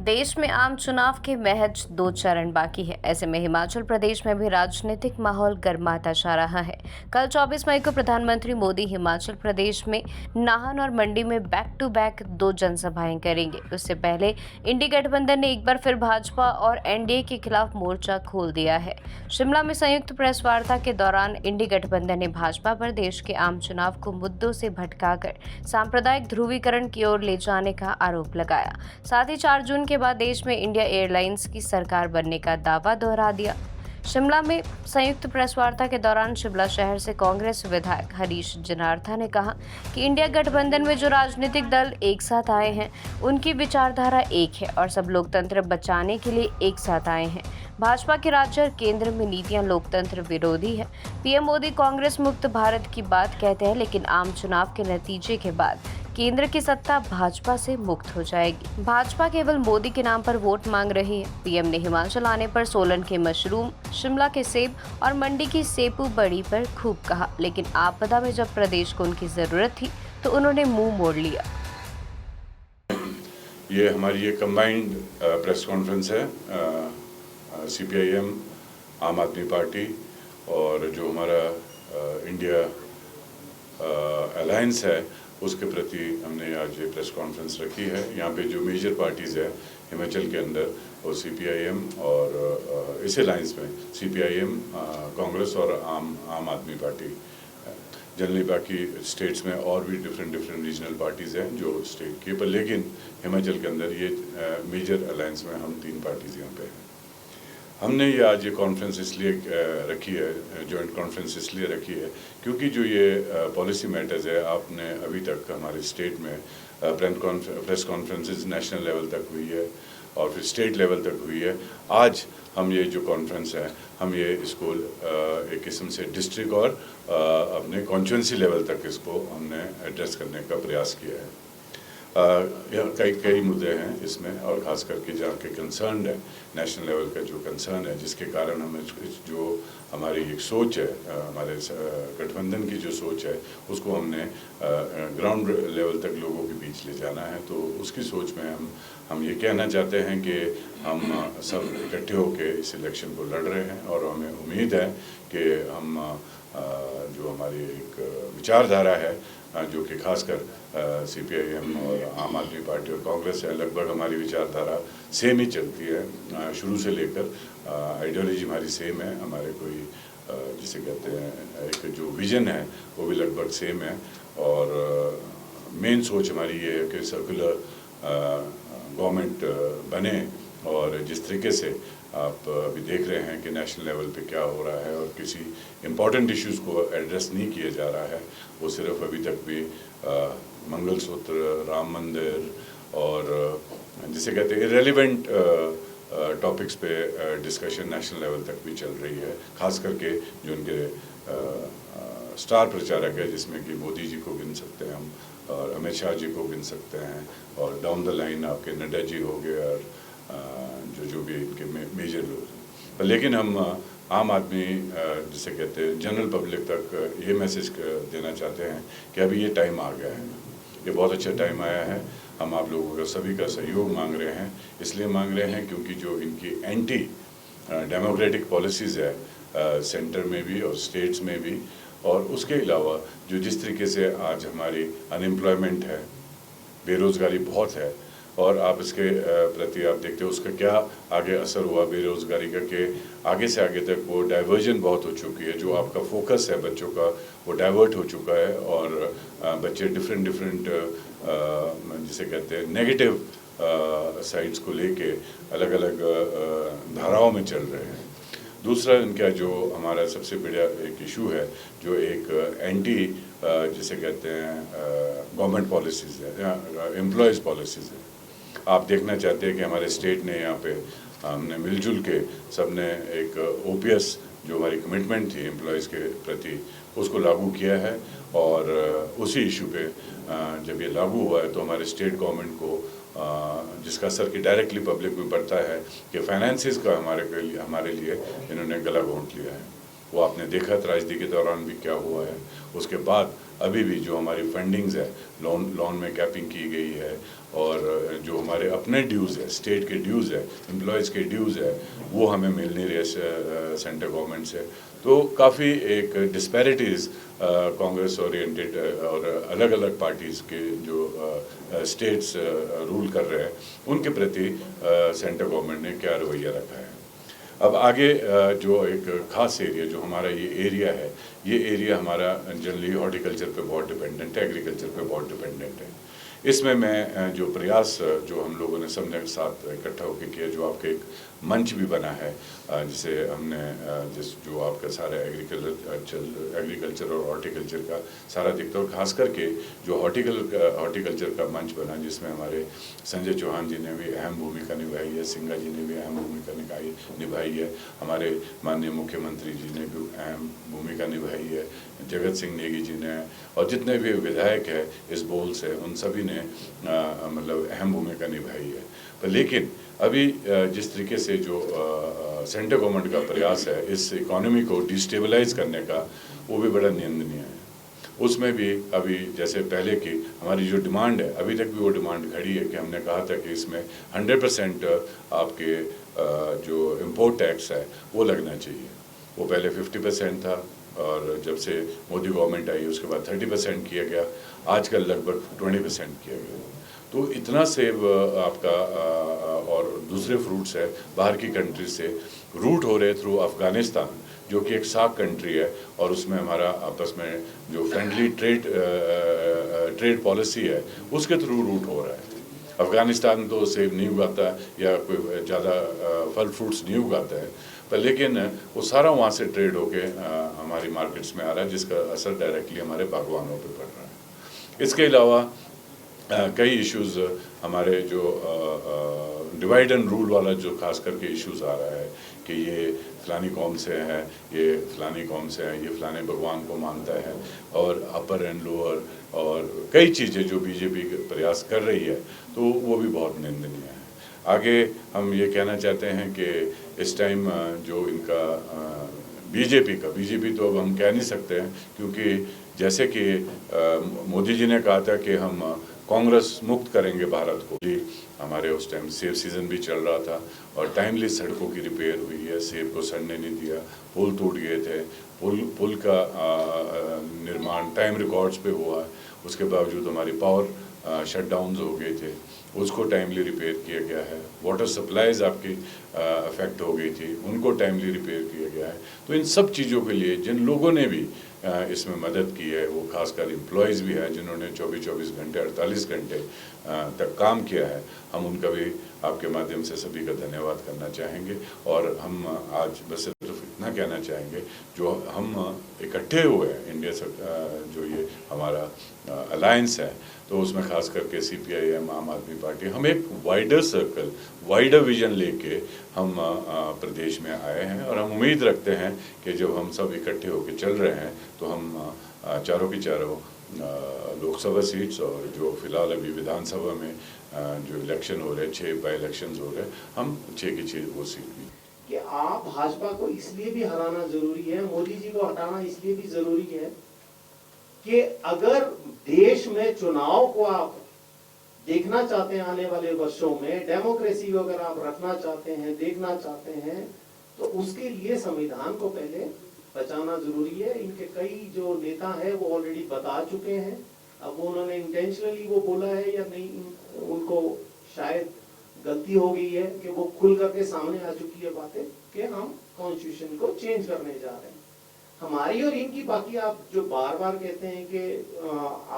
देश में आम चुनाव के महज 2 चरण बाकी है। ऐसे में हिमाचल प्रदेश में भी राजनीतिक माहौल गर्माता जा रहा है। कल 24 मई को प्रधानमंत्री मोदी हिमाचल प्रदेश में नाहन और मंडी में बैक टू बैक 2 जनसभाएं करेंगे। उससे पहले इंडी गठबंधन ने एक बार फिर भाजपा और एनडीए के खिलाफ मोर्चा खोल दिया है। शिमला में संयुक्त प्रेस वार्ता के दौरान इंडी गठबंधन ने भाजपा पर देश के आम चुनाव को मुद्दों से भटकाकर सांप्रदायिक ध्रुवीकरण की ओर ले जाने का आरोप लगाया। साथ ही 4 जून के बाद देश में इंडिया एयरलाइंस की सरकार बनने का दावा दोहरा दिया। शिमला में संयुक्त प्रेस वार्ता के दौरान शिमला शहर से कांग्रेस विधायक हरीश जनार्था ने कहा कि इंडिया गठबंधन में जो राजनीतिक दल एक साथ आए हैं उनकी विचारधारा एक है और सब लोकतंत्र बचाने के लिए एक साथ आए हैं। भाजपा के राज्य और केंद्र में नीतियां लोकतंत्र विरोधी है। पीएम मोदी कांग्रेस मुक्त भारत की बात कहते हैं, लेकिन आम चुनाव के नतीजे के बाद केंद्र की सत्ता भाजपा से मुक्त हो जाएगी। भाजपा केवल मोदी के नाम पर वोट मांग रही है। पीएम ने हिमाचल आने पर सोलन के मशरूम, शिमला के सेब और मंडी की सेपू बड़ी पर खूब कहा, लेकिन आपदा में जब प्रदेश को उनकी जरूरत थी तो उन्होंने मुंह मोड़ लिया। ये हमारी ये कंबाइंड प्रेस कॉन्फ्रेंस है सीपीआईएम, आम आदमी पार्टी और जो हमारा इंडिया अलायंस है उसके प्रति हमने आज ये प्रेस कॉन्फ्रेंस रखी है। यहाँ पे जो मेजर पार्टीज़ है हिमाचल के अंदर वो सीपीआईएम और इस अलायंस में सीपीआईएम, कांग्रेस और आम आदमी पार्टी। जनरली बाकी स्टेट्स में और भी डिफरेंट रीजनल पार्टीज़ हैं जो स्टेट की, पर लेकिन हिमाचल के अंदर ये मेजर अलायंस में हम 3 पार्टीज़ यहाँ पे हैं। हमने ये आज ये कॉन्फ्रेंस इसलिए रखी है, जॉइंट कॉन्फ्रेंस इसलिए रखी है क्योंकि जो ये पॉलिसी मैटर्स है, आपने अभी तक हमारे स्टेट में प्रेस कॉन्फ्रेंसेस नेशनल लेवल तक हुई है और फिर स्टेट लेवल तक हुई है। आज हम ये जो कॉन्फ्रेंस है हम ये इसको एक किस्म से डिस्ट्रिक्ट और अपने कॉन्स्टिट्यूंसी लेवल तक इसको हमने एड्रेस करने का प्रयास किया है। कई मुद्दे हैं इसमें और ख़ास करके जहाँ के कंसर्न है, नेशनल लेवल का जो कंसर्न है, जिसके कारण हमें जो हमारी एक सोच है, हमारे गठबंधन की जो सोच है उसको हमने ग्राउंड लेवल तक लोगों के बीच ले जाना है। तो उसकी सोच में हम ये कहना चाहते हैं कि हम सब इकट्ठे होकर इस इलेक्शन को लड़ रहे हैं और हमें उम्मीद है कि हम जो हमारी एक विचारधारा है जो कि खासकर सीपीआईएम और आम आदमी पार्टी और कांग्रेस है, लगभग हमारी विचारधारा सेम ही चलती है शुरू से लेकर। आइडियोलॉजी हमारी सेम है, हमारे कोई जिसे कहते हैं एक जो विजन है वो भी लगभग सेम है और मेन सोच हमारी ये है कि सर्कुलर गवर्नमेंट बने और जिस तरीके से आप अभी देख रहे हैं कि नेशनल लेवल पे क्या हो रहा है और किसी इम्पॉर्टेंट इश्यूज़ को एड्रेस नहीं किया जा रहा है, वो सिर्फ अभी तक भी मंगलसूत्र, राम मंदिर और जिसे कहते हैं इरेलीवेंट टॉपिक्स पे डिस्कशन नेशनल लेवल तक भी चल रही है। खास करके जो उनके स्टार प्रचारक है जिसमें कि मोदी जी को गिन सकते हैं हम और अमित शाह जी को गिन सकते हैं और डाउन द लाइन आपके नड्डा जी हो गए और जो भी इनके मेजर लोग हैं। लेकिन हम आम आदमी जिसे कहते हैं जनरल पब्लिक तक ये मैसेज देना चाहते हैं कि अभी ये टाइम आ गया है, ये बहुत अच्छा टाइम आया है। हम आप लोगों का सभी का सहयोग मांग रहे हैं, इसलिए मांग रहे हैं क्योंकि जो इनकी एंटी डेमोक्रेटिक पॉलिसीज़ है सेंटर में भी और स्टेट्स में भी, और उसके अलावा जो जिस तरीके से आज हमारी अनएम्प्लॉयमेंट है, बेरोज़गारी बहुत है और आप इसके प्रति आप देखते हो उसका क्या आगे असर हुआ बेरोज़गारी का कि आगे से आगे तक वो डाइवर्जन बहुत हो चुकी है। जो आपका फोकस है बच्चों का वो डाइवर्ट हो चुका है और बच्चे डिफरेंट जिसे कहते हैं नेगेटिव साइड्स को लेके अलग अलग धाराओं में चल रहे हैं। दूसरा इनका जो हमारा सबसे बड़ा एक इशू है जो एक एंटी जिसे कहते हैं गवर्नमेंट पॉलिसीज़ है या एम्प्लॉयज़ पॉलिसीज़ है। आप देखना चाहते हैं कि हमारे स्टेट ने यहाँ पे हमने मिलजुल के सब ने एक ओपीएस जो हमारी कमिटमेंट थी एम्प्लॉयज़ के प्रति उसको लागू किया है और उसी इशू पे जब ये लागू हुआ है तो हमारे स्टेट गवर्नमेंट को जिसका असर कि डायरेक्टली पब्लिक में पड़ता है कि फाइनेंसिस का हमारे लिए इन्होंने गला घोंट लिया है। वो आपने देखा त्रासदी के दौरान भी क्या हुआ है। उसके बाद अभी भी जो हमारी फंडिंग्स है, लोन में कैपिंग की गई है, और जो हमारे अपने ड्यूज़ है, स्टेट के ड्यूज़ है, एम्प्लॉयज़ के ड्यूज़ है, वो हमें मिल नहीं रहे सेंट्रल गवर्नमेंट से। तो काफ़ी एक डिस्पैरिटीज़ कांग्रेस ओरिएंटेड और अलग अलग पार्टीज़ के जो स्टेट्स रूल कर रहे हैं, उनके प्रति सेंट्रल गवर्नमेंट ने क्या रवैया रखा है। अब आगे जो एक ख़ास एरिया जो हमारा ये एरिया है, ये एरिया हमारा जनरली हॉर्टिकल्चर पे बहुत डिपेंडेंट है, एग्रीकल्चर पे बहुत डिपेंडेंट है। इसमें मैं जो प्रयास जो हम लोगों ने सबने साथ इकट्ठा होकर किया, जो आपके एक मंच भी बना है, जिसे हमने जो आपका सारा एग्रीकल्चर और हॉर्टिकल्चर का सारा दिखता है, और ख़ास करके जो हॉर्टिकल्चर का मंच बना, जिसमें हमारे संजय चौहान जी ने भी अहम भूमिका निभाई है, सिंघा जी ने भी अहम भूमिका निभाई है, हमारे माननीय मुख्यमंत्री जी ने भी अहम भूमिका निभाई है, जगत सिंह नेगी जी ने, और जितने भी विधायक हैं इस बोल से, उन सभी ने मतलब अहम भूमिका निभाई है। पर लेकिन अभी जिस तरीके से जो सेंट्रल गवर्नमेंट का प्रयास है इस इकोनॉमी को डिस्टेबलाइज करने का, वो भी बड़ा निंदनीय है। उसमें भी अभी जैसे पहले की हमारी जो डिमांड है, अभी तक भी वो डिमांड खड़ी है कि हमने कहा था कि इसमें 100% आपके जो इम्पोर्ट टैक्स है वो लगना चाहिए। वो पहले 50% था, और जब से मोदी गवर्नमेंट आई उसके बाद 30% किया गया, आजकल लगभग 20% किया गया। तो इतना सेब आपका और दूसरे फ्रूट्स है बाहर की कंट्री से रूट हो रहे थ्रू अफ़गानिस्तान, जो कि एक सार्क कंट्री है, और उसमें हमारा आपस में जो फ्रेंडली ट्रेड पॉलिसी है उसके थ्रू रूट हो रहा है। अफ़गानिस्तान तो सेब नहीं उगाता या कोई ज़्यादा फल फ्रूट्स नहीं उगाता है, पर लेकिन वो सारा वहाँ से ट्रेड होके हमारी मार्केट्स में आ रहा है, जिसका असर डायरेक्टली हमारे बागवानों पे पड़ रहा है। इसके अलावा कई इश्यूज़ हमारे जो डिवाइड एंड रूल वाला जो खास करके इश्यूज़ आ रहा है कि ये फ़लानी कौम से है, ये फ़लानी कौम से है, ये फ़लाने भगवान को मानता है, और अपर एंड लोअर और कई चीज़ें जो बीजेपी प्रयास कर रही है, तो वो भी बहुत निंदनीय है। आगे हम ये कहना चाहते हैं कि इस टाइम जो इनका बीजेपी तो अब हम कह नहीं सकते हैं, क्योंकि जैसे कि मोदी जी ने कहा था कि हम कांग्रेस मुक्त करेंगे भारत को। जी, हमारे उस टाइम सेब सीज़न भी चल रहा था, और टाइमली सड़कों की रिपेयर हुई है, सेब को सड़ने नहीं दिया, पुल टूट गए थे, पुल का निर्माण टाइम रिकॉर्ड्स पे हुआ, उसके बावजूद हमारी पावर शटडाउन्स हो गए थे, उसको टाइमली रिपेयर किया गया है। वाटर सप्लाईज आपकी अफेक्ट हो गई थी, उनको टाइमली रिपेयर किया गया है। तो इन सब चीज़ों के लिए जिन लोगों ने भी इसमें मदद की है, वो खासकर एम्प्लॉयज़ भी हैं जिन्होंने 24 घंटे 48 घंटे तक काम किया है, हम उनका भी आपके माध्यम से सभी का धन्यवाद करना चाहेंगे। और हम आज बस सिर्फ इतना कहना चाहेंगे, जो हम इकट्ठे हुए हैं इंडिया से, जो ये हमारा अलायंस है, तो उसमें खास करके CPIM, आम आदमी पार्टी, हम एक वाइडर सर्कल, वाइडर विजन लेके हम प्रदेश में आए हैं, और हम उम्मीद रखते हैं कि जब हम सब इकट्ठे होकर चल रहे हैं तो हम चारों की चारों लोकसभा सीट्स, और जो फिलहाल अभी विधानसभा में जो इलेक्शन हो रहे हैं, 6 बाई इलेक्शंस हो रहे हैं, हम 6 की 6 वो सीट भी। कि आप भाजपा को इसलिए भी हराना जरूरी है, मोदी जी को हटाना इसलिए भी जरूरी है कि अगर देश में चुनाव को आप देखना चाहते हैं, आने वाले वर्षों में डेमोक्रेसी को अगर आप रखना चाहते हैं, देखना चाहते हैं, तो उसके लिए संविधान को पहले बचाना जरूरी है। इनके कई जो नेता हैं वो ऑलरेडी बता चुके हैं, अब उन्होंने इंटेंशनली वो बोला है या नहीं, उनको शायद गलती हो गई है कि वो खुल करके सामने आ चुकी है बातें कि हम कॉन्स्टिट्यूशन को चेंज करने जा रहे हैं। हमारी और इनकी, बाकी आप जो बार बार कहते हैं कि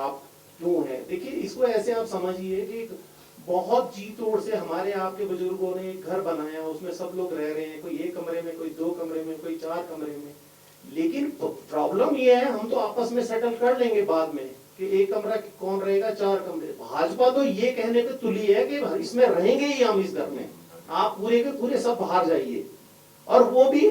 आप क्यों हैं, देखिए इसको ऐसे आप समझिए कि बहुत जी तोड़ से हमारे आपके बुजुर्गों ने एक घर बनाया, उसमें सब लोग रह रहे हैं, कोई 1 कमरे में, कोई 2 कमरे में, कोई 4 कमरे में। लेकिन प्रॉब्लम ये है, हम तो आपस में सेटल कर लेंगे बाद में कि 1 कमरा कौन रहेगा, 4 कमरे। भाजपा तो ये कहने पे तुली है कि इसमें रहेंगे ही हम, इस घर में आप पूरे के पूरे सब बाहर जाइए, और वो भी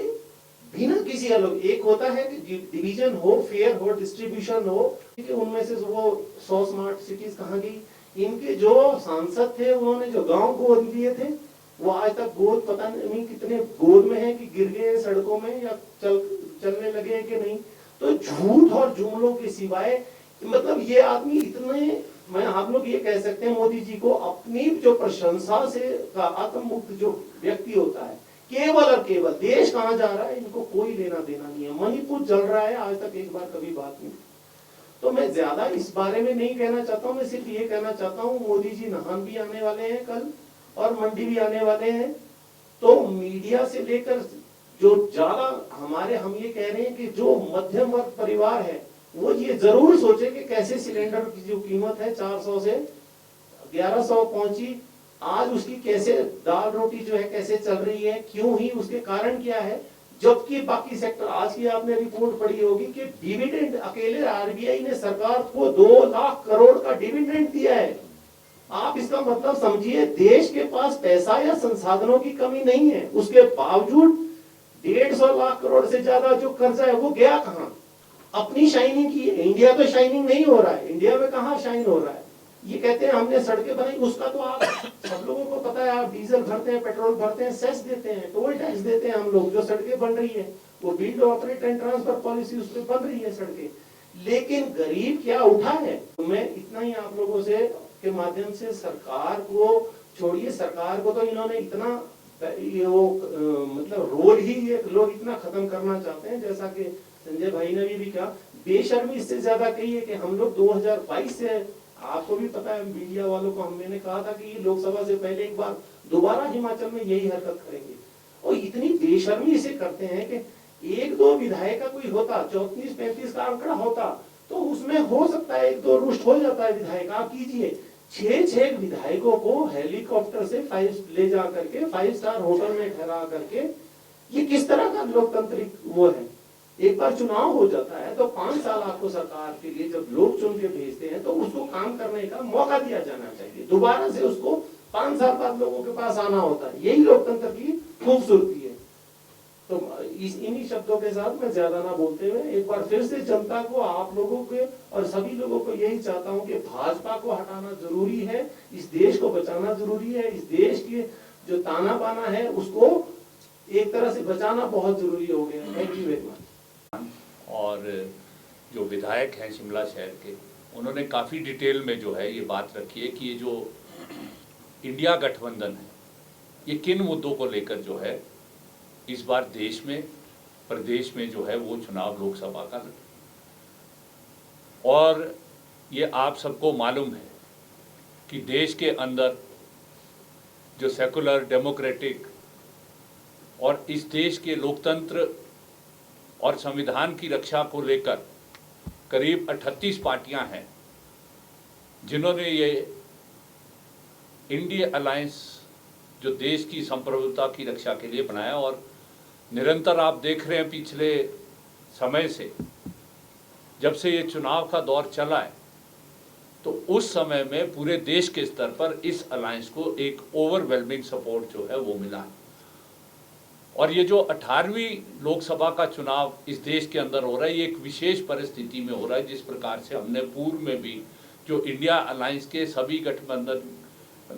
बिना किसी अलग। एक होता है कि डिवीजन हो, फेयर हो, डिस्ट्रीब्यूशन हो, क्योंकि उनमें से वो 100 स्मार्ट सिटीज कहाँ गई। इनके जो सांसद थे उन्होंने जो गांव गोद लिए थे, वो आज तक गोद पता नहीं कितने गोद में है, कि गिर गए सड़कों में या चलने लगे कि नहीं। तो झूठ और जुमलों के सिवाय मतलब ये आदमी इतने, मैं आप लोग ये कह सकते हैं मोदी जी को अपनी जो प्रशंसा से का आत्ममुक्त जो व्यक्ति होता है, केवल और केवल देश कहां जा रहा है इनको कोई लेना देना नहीं है। मणिपुर जल रहा है, आज तक एक बार कभी बात नहीं। तो मैं ज्यादा इस बारे में नहीं कहना चाहता हूं, मैं सिर्फ ये कहना चाहता हूं मोदी जी नाहन भी आने वाले हैं कल और मंडी भी आने वाले हैं। तो मीडिया से लेकर जो ज्यादा हमारे, हम ये कह रहे हैं कि जो मध्यम वर्ग परिवार है वो ये जरूर सोचे कि कैसे सिलेंडर की जो कीमत है 400 से 1100 पहुंची, आज उसकी कैसे दाल रोटी जो है कैसे चल रही है, क्यों ही, उसके कारण क्या है। जबकि बाकी सेक्टर, आज की आपने रिपोर्ट पढ़ी होगी कि डिविडेंड अकेले आरबीआई ने सरकार को 2 लाख करोड़ का डिविडेंड दिया है। आप इसका मतलब समझिए, देश के पास पैसा या संसाधनों की कमी नहीं है, उसके बावजूद 150 लाख करोड़ से ज्यादा जो कर्जा है वो गया कहां? अपनी शाइनिंग की है। इंडिया तो शाइनिंग नहीं हो रहा है, इंडिया में कहां शाइन हो रहा है। ये कहते हैं हमने सड़कें बनाई, उसका तो आप सब लोगों को पता है, आप डीजल भरते हैं, पेट्रोल भरते हैं, सेस देते हैं, टोल टैक्स देते हैं हम लोग। जो सड़कें बन रही है वो build operate and transfer policy, उस पर बन रही है सड़कें, लेकिन गरीब क्या उठा है? मैं इतना ही आप लोगों से के माध्यम से, सरकार को छोड़िए, सरकार को तो इन्होंने इतना ये वो मतलब रोल ही ये लोग इतना खत्म करना चाहते हैं, जैसा कि संजय भाई ने भी कहा। बेशर्मी इससे ज्यादा कही है कि हम लोग 2022 से, आपको भी पता है, मीडिया वालों को मैंने कहा था कि ये लोकसभा से पहले एक बार दोबारा हिमाचल में यही हरकत करेंगे, और इतनी बेशर्मी से करते हैं कि 1-2 विधायक का कोई होता, 34-35 का आंकड़ा होता तो उसमें हो सकता है 1-2 रुष्ट हो जाता है विधायक। आप कीजिए 6 विधायकों को हेलीकॉप्टर से ले जा करके 5 स्टार होटल में ठहरा करके, ये किस तरह का लोकतांत्रिक वो है? एक बार चुनाव हो जाता है तो 5 साल आपको सरकार के लिए जब लोग चुन के भेजते हैं तो उसको काम करने का मौका दिया जाना चाहिए। दोबारा से उसको 5 साल बाद लोगों के पास आना होता है, यही लोकतंत्र की खूबसूरती है। तो इन्हीं शब्दों के साथ मैं ज्यादा ना बोलते हुए एक बार फिर से जनता को, आप लोगों के और सभी लोगों को यही चाहता हूं कि भाजपा को हटाना जरूरी है, इस देश को बचाना जरूरी है, इस देश के जो ताना बाना है उसको एक तरह से बचाना बहुत जरूरी हो गया। Thank you very much. और जो विधायक हैं शिमला शहर के, उन्होंने काफ़ी डिटेल में जो है ये बात रखी है कि ये जो इंडिया गठबंधन है ये किन मुद्दों को लेकर जो है इस बार देश में, प्रदेश में जो है वो चुनाव लोकसभा का लड़े। और ये आप सबको मालूम है कि देश के अंदर जो सेकुलर, डेमोक्रेटिक और इस देश के लोकतंत्र और संविधान की रक्षा को लेकर करीब 38 पार्टियां हैं जिन्होंने ये इंडिया अलायंस जो देश की संप्रभुता की रक्षा के लिए बनाया। और निरंतर आप देख रहे हैं पिछले समय से, जब से ये चुनाव का दौर चला है, तो उस समय में पूरे देश के स्तर पर इस अलायंस को एक ओवरवेलमिंग सपोर्ट जो है वो मिला है। और ये जो 18वीं लोकसभा का चुनाव इस देश के अंदर हो रहा है, ये एक विशेष परिस्थिति में हो रहा है, जिस प्रकार से हमने पूर्व में भी जो इंडिया अलायंस के सभी गठबंधन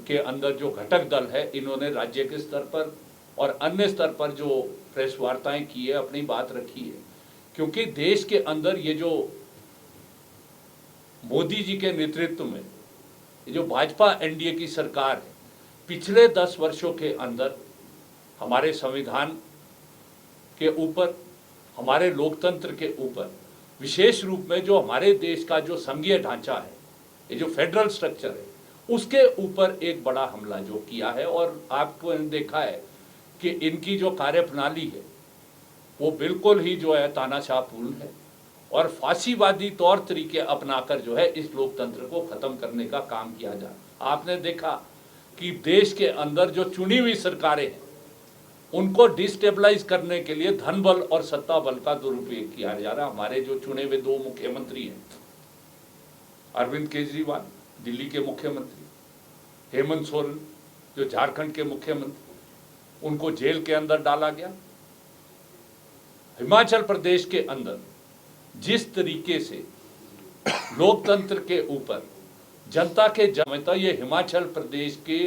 के अंदर जो घटक दल है, इन्होंने राज्य के स्तर पर और अन्य स्तर पर जो प्रेस वार्ताएं की है, अपनी बात रखी है। क्योंकि देश के अंदर ये जो मोदी जी के नेतृत्व में ये जो भाजपा एनडीए की सरकार है, पिछले 10 वर्षों के अंदर हमारे संविधान के ऊपर, हमारे लोकतंत्र के ऊपर, विशेष रूप में जो हमारे देश का जो संघीय ढांचा है, ये जो फेडरल स्ट्रक्चर है, उसके ऊपर एक बड़ा हमला जो किया है। और आपको देखा है कि इनकी जो कार्यप्रणाली है वो बिल्कुल ही जो है तानाशाहपूर्ण है और फांसीवादी तौर तरीके अपनाकर जो है इस लोकतंत्र को खत्म करने का काम किया जा रहा। आपने देखा कि देश के अंदर जो चुनी हुई सरकारें हैं उनको डिस्टेबलाइज करने के लिए धन बल और सत्ता बल का दुरुपयोग किया जा रहा है। हमारे जो चुने हुए 2 मुख्यमंत्री हैं, अरविंद केजरीवाल दिल्ली के मुख्यमंत्री, हेमंत सोरेन जो झारखंड के मुख्यमंत्री, उनको जेल के अंदर डाला गया। हिमाचल प्रदेश के अंदर जिस तरीके से लोकतंत्र के ऊपर जनता के जमता, ये हिमाचल प्रदेश के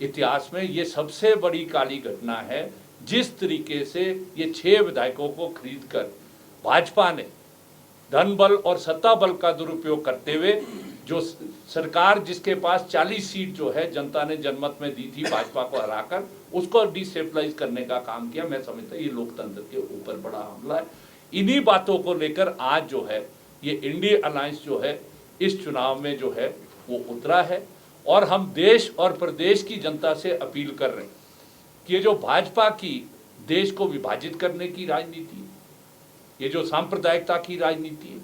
इतिहास में ये सबसे बड़ी काली घटना है। जिस तरीके से ये 6 विधायकों को खरीदकर भाजपा ने धन बल और सत्ता बल का दुरुपयोग करते हुए जो सरकार जिसके पास 40 सीट जो है जनता ने जनमत में दी थी भाजपा को हराकर, उसको डिस्टेबलाइज करने का काम किया। मैं समझता हूँ ये लोकतंत्र के ऊपर बड़ा हमला है। इन्हीं बातों को लेकर आज जो है ये इंडिया अलायंस जो है इस चुनाव में जो है वो उतरा है, और हम देश और प्रदेश की जनता से अपील कर रहे हैं कि ये जो भाजपा की देश को विभाजित करने की राजनीति, ये जो सांप्रदायिकता की राजनीति है,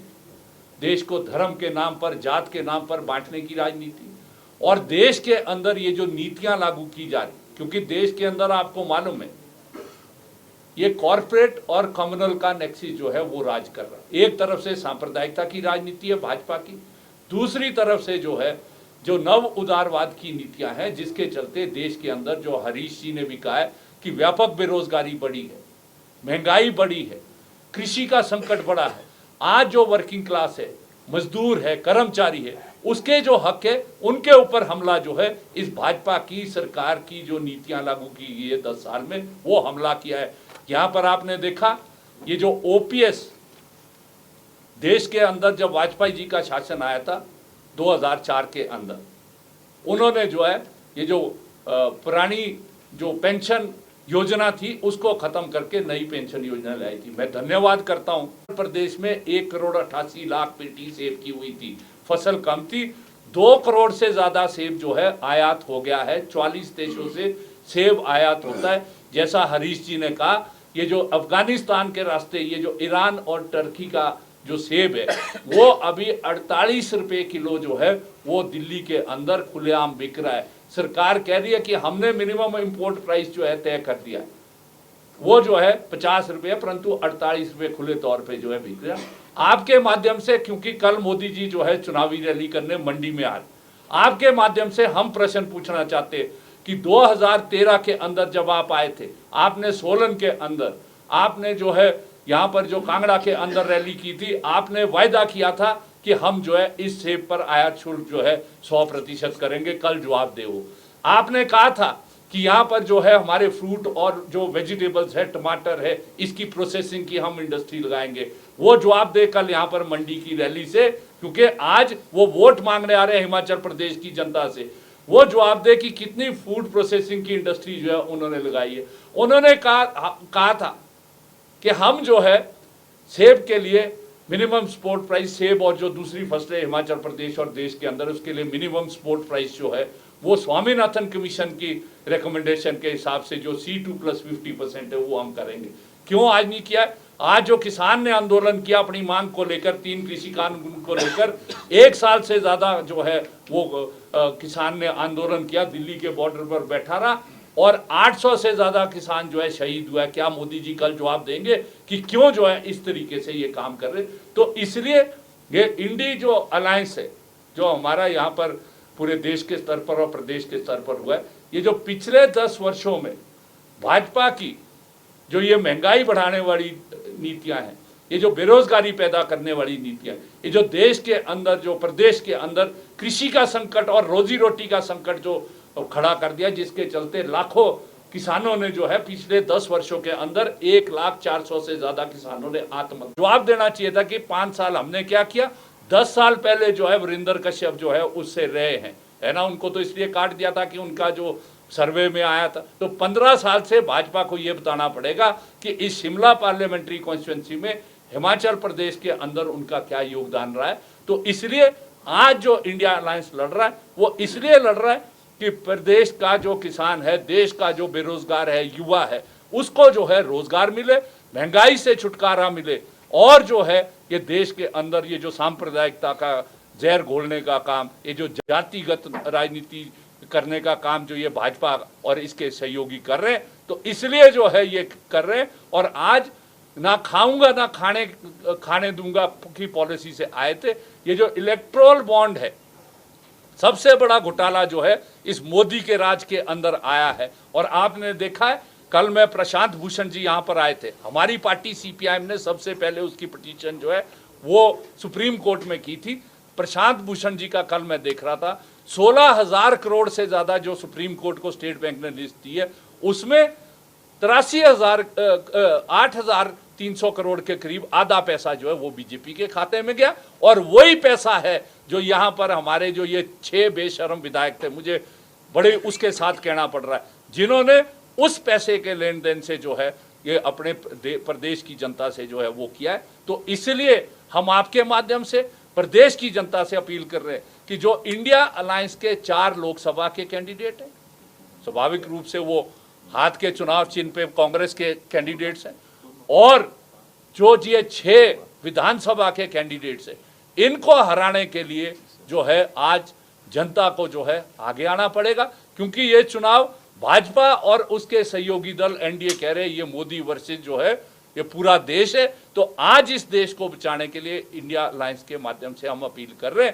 देश को धर्म के नाम पर, जात के नाम पर बांटने की राजनीति, और देश के अंदर ये जो नीतियां लागू की जा रही, क्योंकि देश के अंदर आपको मालूम है ये कॉरपोरेट और कम्युनल का नेक्सिस जो है वो राज कर रहा है। एक तरफ से सांप्रदायिकता की राजनीति है भाजपा की, दूसरी तरफ से जो है जो नव उदारवाद की नीतियां हैं, जिसके चलते देश के अंदर जो हरीश जी ने भी कहा है कि व्यापक बेरोजगारी बढ़ी है, महंगाई बढ़ी है, कृषि का संकट बढ़ा है। आज जो वर्किंग क्लास है, मजदूर है, कर्मचारी है, उसके जो हक है उनके ऊपर हमला जो है इस भाजपा की सरकार की जो नीतियां लागू की गई है 10 साल में, वो हमला किया है। यहाँ पर आपने देखा ये जो ओपीएस देश के अंदर जब वाजपेयी जी का शासन आया था 2004 के अंदर, उन्होंने जो है ये जो पुरानी जो पेंशन योजना थी उसको खत्म करके नई पेंशन योजना लाई थी। मैं धन्यवाद करता हूं। उत्तर प्रदेश में 1,88,00,000 पेटी सेब की हुई थी, फसल कम थी, 2 करोड़ से ज्यादा सेब जो है आयात हो गया है। 44 देशों से सेब आयात होता है। जैसा हरीश जी ने कहा, ये जो अफगानिस्तान के रास्ते ये जो ईरान और टर्की का जो सेब है वो अभी 48 रुपए किलो जो है वो दिल्ली के अंदर खुलेआम बिक रहा है। सरकार कह रही है कि हमने मिनिमम इंपोर्ट प्राइस जो है तय कर दिया है, वो जो है 50 रुपये, परंतु 48 रुपये खुले तौर पे जो है बिक रहा है। आपके माध्यम से, क्योंकि कल मोदी जी जो है चुनावी रैली करने मंडी में आ रहे, आपके माध्यम से हम प्रश्न पूछना चाहते कि 2013 के अंदर जब आप आए थे, आपने सोलन के अंदर, आपने जो है यहाँ पर जो कांगड़ा के अंदर रैली की थी, आपने वायदा किया था कि हम जो है इस सेब पर आयात शुल्क जो है 100% करेंगे, कल जवाब दे वो। आपने कहा था कि यहाँ पर जो है हमारे फ्रूट और जो वेजिटेबल्स है, टमाटर है, इसकी प्रोसेसिंग की हम इंडस्ट्री लगाएंगे, वो जवाब दे कल यहाँ पर मंडी की रैली से, क्योंकि आज वो वोट मांगने आ रहे हैं हिमाचल प्रदेश की जनता से। वो जवाब दे कि कितनी फूड प्रोसेसिंग की इंडस्ट्री जो है उन्होंने लगाई है। उन्होंने कहा था कि हम जो है सेब के लिए मिनिमम सपोर्ट प्राइस, सेब और जो दूसरी फसलें हिमाचल प्रदेश और देश के अंदर, उसके लिए मिनिमम सपोर्ट प्राइस जो है वो स्वामीनाथन कमीशन की रिकमेंडेशन के हिसाब से जो C2+50% है वो हम करेंगे। क्यों आज नहीं किया? आज जो किसान ने आंदोलन किया अपनी मांग को लेकर, 3 कृषि कानून को लेकर, 1 साल से ज्यादा जो है वो किसान ने आंदोलन किया, दिल्ली के बॉर्डर पर बैठा रहा, और 800 से ज्यादा किसान जो है शहीद हुआ है। क्या मोदी जी कल जवाब देंगे कि क्यों जो है इस तरीके से ये काम कर रहे? तो इसलिए ये इंडी जो अलायंस है, जो हमारा यहाँ पर पूरे देश के स्तर पर और प्रदेश के स्तर पर हुआ है, ये जो पिछले 10 वर्षों में भाजपा की जो ये महंगाई बढ़ाने वाली नीतियां हैं, ये जो बेरोजगारी पैदा करने वाली नीतियां, ये जो देश के अंदर, जो प्रदेश के अंदर कृषि का संकट और रोजी रोटी का संकट जो खड़ा कर दिया, जिसके चलते लाखों किसानों ने जो है पिछले 10 वर्षों के अंदर 1,04,000 से ज्यादा किसानों ने आत्महत्या। जवाब देना चाहिए था कि 5 साल हमने क्या किया। 10 साल पहले जो है वीरेंद्र कश्यप जो है उससे रहे हैं, है ना, उनको तो इसलिए काट दिया था कि उनका जो सर्वे में आया था। तो 15 साल से भाजपा को ये बताना पड़ेगा कि इस शिमला पार्लियामेंट्री कॉन्स्टिट्यूंसी में हिमाचल प्रदेश के अंदर उनका क्या योगदान रहा है। तो इसलिए आज जो इंडिया अलायंस लड़ रहा है वो इसलिए लड़ रहा है कि प्रदेश का जो किसान है, देश का जो बेरोजगार है, युवा है, उसको जो है रोजगार मिले, महंगाई से छुटकारा मिले, और जो है ये देश के अंदर ये जो सांप्रदायिकता का जहर घोलने का काम, ये जो जातिगत राजनीति करने का काम जो ये भाजपा और इसके सहयोगी कर रहे हैं, तो इसलिए जो है ये कर रहे हैं। और आज ना खाऊंगा ना खाने दूंगा की पॉलिसी से आए थे। ये जो इलेक्ट्रोल बॉन्ड है, सबसे बड़ा घोटाला जो है इस मोदी के राज के अंदर आया है। और आपने देखा है, कल मैं प्रशांत भूषण जी यहाँ पर आए थे, हमारी पार्टी CPIM ने सबसे पहले उसकी पिटीशन जो है वो सुप्रीम कोर्ट में की थी। प्रशांत भूषण जी का कल मैं देख रहा था, 16,000 करोड़ से ज्यादा जो सुप्रीम कोर्ट को स्टेट बैंक ने लिस्ट दी है, उसमें 8,000 300 करोड़ के करीब आधा पैसा जो है वो बीजेपी के खाते में गया, और वही पैसा है जो यहाँ पर हमारे जो ये 6 बेशरम विधायक थे, मुझे बड़े उसके साथ कहना पड़ रहा है, जिन्होंने उस पैसे के लेन देन से जो है ये अपने प्रदेश की जनता से जो है वो किया है। तो इसलिए हम आपके माध्यम से प्रदेश की जनता से अपील कर रहे हैं कि जो इंडिया अलायंस के 4 लोकसभा के कैंडिडेट हैं, स्वाभाविक रूप से वो हाथ के चुनाव चिन्ह पे कांग्रेस के कैंडिडेट्स हैं, और जो ये 6 विधानसभा के कैंडिडेट्स हैं, इनको हराने के लिए जो है आज जनता को जो है आगे आना पड़ेगा, क्योंकि ये चुनाव भाजपा और उसके सहयोगी दल एनडीए कह रहे हैं ये मोदी वर्सेस जो है ये पूरा देश है। तो आज इस देश को बचाने के लिए इंडिया अलायंस के माध्यम से हम अपील कर रहे हैं